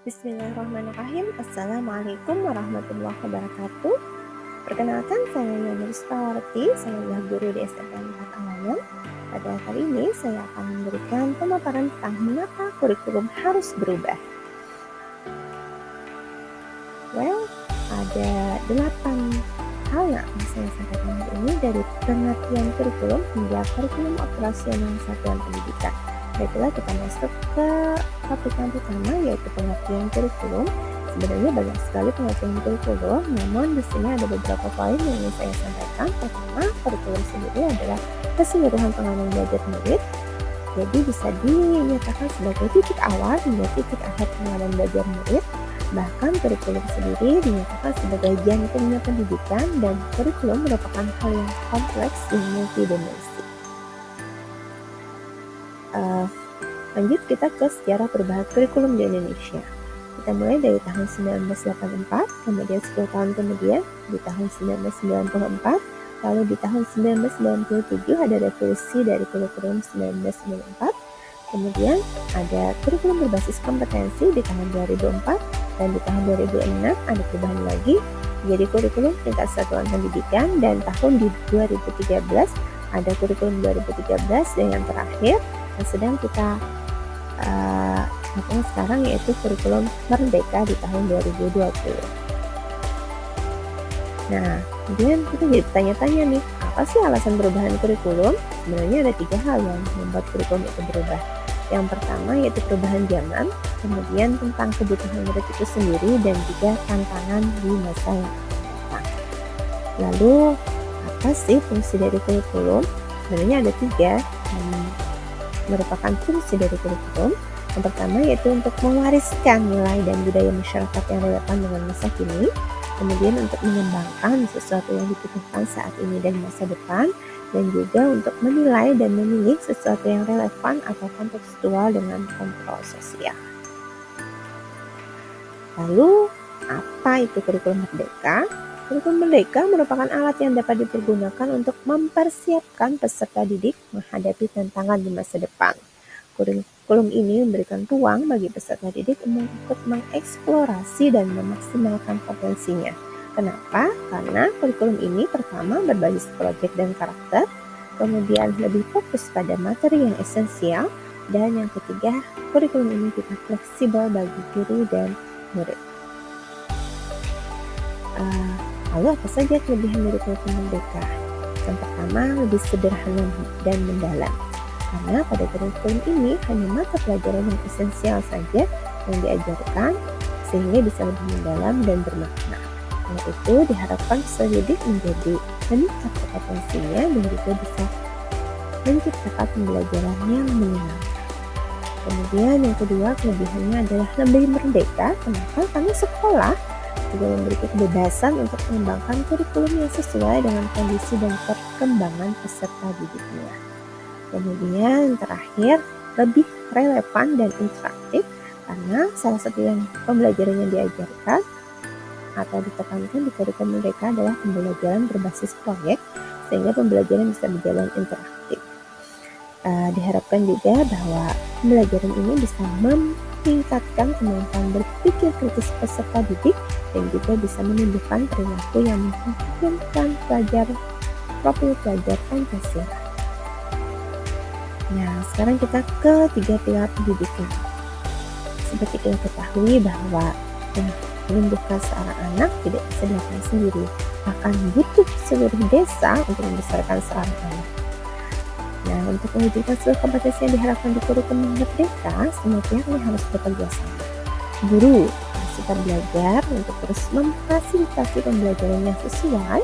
Bismillahirrahmanirrahim. Assalamualaikum warahmatullahi wabarakatuh. Perkenalkan, saya Yana Rizkawarti, saya adalah guru di SMK 4 Alayan. Pada kali ini saya akan memberikan pemaparan tentang mengapa kurikulum harus berubah. Ada 8 hal yang akan saya sampaikan hari ini, dari pengertian kurikulum hingga kurikulum operasional satuan pendidikan. Baiklah, kita masuk ke topik yang pertama, yaitu pengertian kurikulum. Sebenarnya banyak sekali pengertian kurikulum, namun di sini ada beberapa poin yang ingin saya sampaikan. Pertama, kurikulum sendiri adalah keseluruhan pengalaman belajar murid. Jadi bisa dinyatakan sebagai titik awal hingga titik akhir pengalaman belajar murid. Bahkan kurikulum sendiri dinyatakan sebagai jantungnya pendidikan, dan kurikulum merupakan hal yang kompleks dan multidimensi. Lanjut kita ke sejarah perubahan kurikulum di Indonesia. Kita mulai dari tahun 1984, kemudian 10 tahun kemudian di tahun 1994, lalu di tahun 1997 ada revolusi dari kurikulum 1994, kemudian ada kurikulum berbasis kompetensi di tahun 2004, dan di tahun 2006 ada perubahan lagi menjadi kurikulum tingkat satuan pendidikan, dan tahun di 2013 ada kurikulum 2013, dan yang terakhir yang sedang kita sekarang yaitu kurikulum Merdeka di tahun 2020. Nah, kemudian kita jadi tanya-tanya nih, apa sih alasan perubahan kurikulum? Sebenarnya ada 3 hal yang membuat kurikulum itu berubah. Yang pertama yaitu perubahan zaman, kemudian tentang kebutuhan murid itu sendiri, dan juga tantangan di masa yang akan datang. Lalu, apa sih fungsi dari kurikulum? Sebenarnya ada 3 yang merupakan fungsi dari kurikulum. Yang pertama yaitu untuk mewariskan nilai dan budaya masyarakat yang relevan dengan masa kini, kemudian untuk mengembangkan sesuatu yang dibutuhkan saat ini dan masa depan, dan juga untuk menilai dan memilih sesuatu yang relevan atau kontekstual dengan kontrol sosial. Lalu, apa itu kurikulum merdeka? Kurikulum merdeka merupakan alat yang dapat dipergunakan untuk mempersiapkan peserta didik menghadapi tantangan di masa depan. Kurikulum ini memberikan ruang bagi peserta didik untuk mengeksplorasi dan memaksimalkan potensinya. Kenapa? Karena kurikulum ini pertama berbasis proyek dan karakter, kemudian lebih fokus pada materi yang esensial, dan yang ketiga, kurikulum ini juga fleksibel bagi guru dan murid. Lalu apa saja kelebihan dari kurikulum merdeka? Yang pertama, lebih sederhana dan mendalam. Karena pada kurikulum ini hanya mata pelajaran yang esensial saja yang diajarkan, sehingga bisa lebih mendalam dan bermakna. Dengan itu diharapkan peserta didik menjadi meningkat kompetensinya dan juga bisa menciptakan pembelajaran yang menyenangkan. Kemudian yang kedua, kelebihannya adalah lebih merdeka. Kenapa? Karena sekolah juga memberikan kebebasan untuk mengembangkan kurikulum yang sesuai dengan kondisi dan perkembangan peserta didiknya. Kemudian terakhir, lebih relevan dan interaktif, karena salah satu yang pembelajaran yang diajarkan atau ditekankan di kurikulum mereka adalah pembelajaran berbasis proyek, sehingga pembelajaran bisa berjalan interaktif. Diharapkan juga bahwa pembelajaran ini bisa meningkatkan kemampuan berpikir kritis peserta didik, dan juga bisa menumbuhkan perilaku yang memungkinkan profil pelajar Pancasila. Nah, sekarang kita ke 3 pilar pendidikan. Seperti kita ketahui bahwa menumbuhkan seorang anak tidak bisa dilakukan sendiri, akan butuh seluruh desa untuk membesarkan seorang anak. Nah, untuk mewujudkan seluruh kompetensi yang diharapkan di kurikulum merdeka, semua pihak ini harus bekerja sama. Guru harus tetap belajar untuk terus memfasilitasi pembelajaran yang sesuai,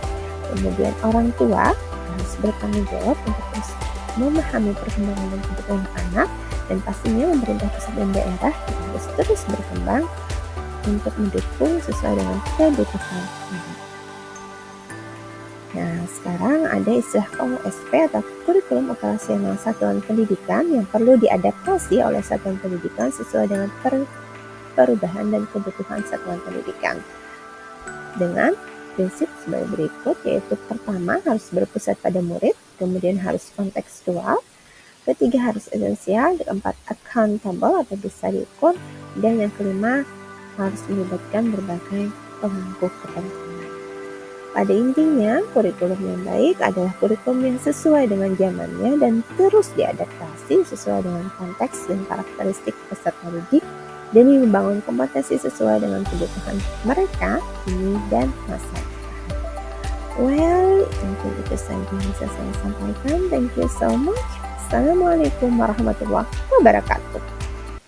kemudian orang tua harus bertanggung jawab untuk terus memahami perkembangan dan kebutuhan anak, dan pastinya pemerintah pusat dan daerah harus terus berkembang untuk mendukung sesuai dengan kebutuhan anak. Nah, sekarang ada istilah KOSP atau kurikulum operasional satuan pendidikan yang perlu diadaptasi oleh satuan pendidikan sesuai dengan perubahan dan kebutuhan satuan pendidikan. Dengan prinsip sebagai berikut, yaitu pertama harus berpusat pada murid, kemudian harus kontekstual, ketiga harus esensial, keempat accountable atau bisa diukur, dan yang kelima harus melibatkan berbagai pemangku kepentingan. Pada intinya, kurikulum yang baik adalah kurikulum yang sesuai dengan zamannya dan terus diadaptasi sesuai dengan konteks dan karakteristik peserta didik demi membangun kompetensi sesuai dengan kebutuhan mereka kini dan masa depan. Well, mungkin itu saja yang bisa saya sampaikan. Thank you so much. Assalamualaikum warahmatullahi wabarakatuh.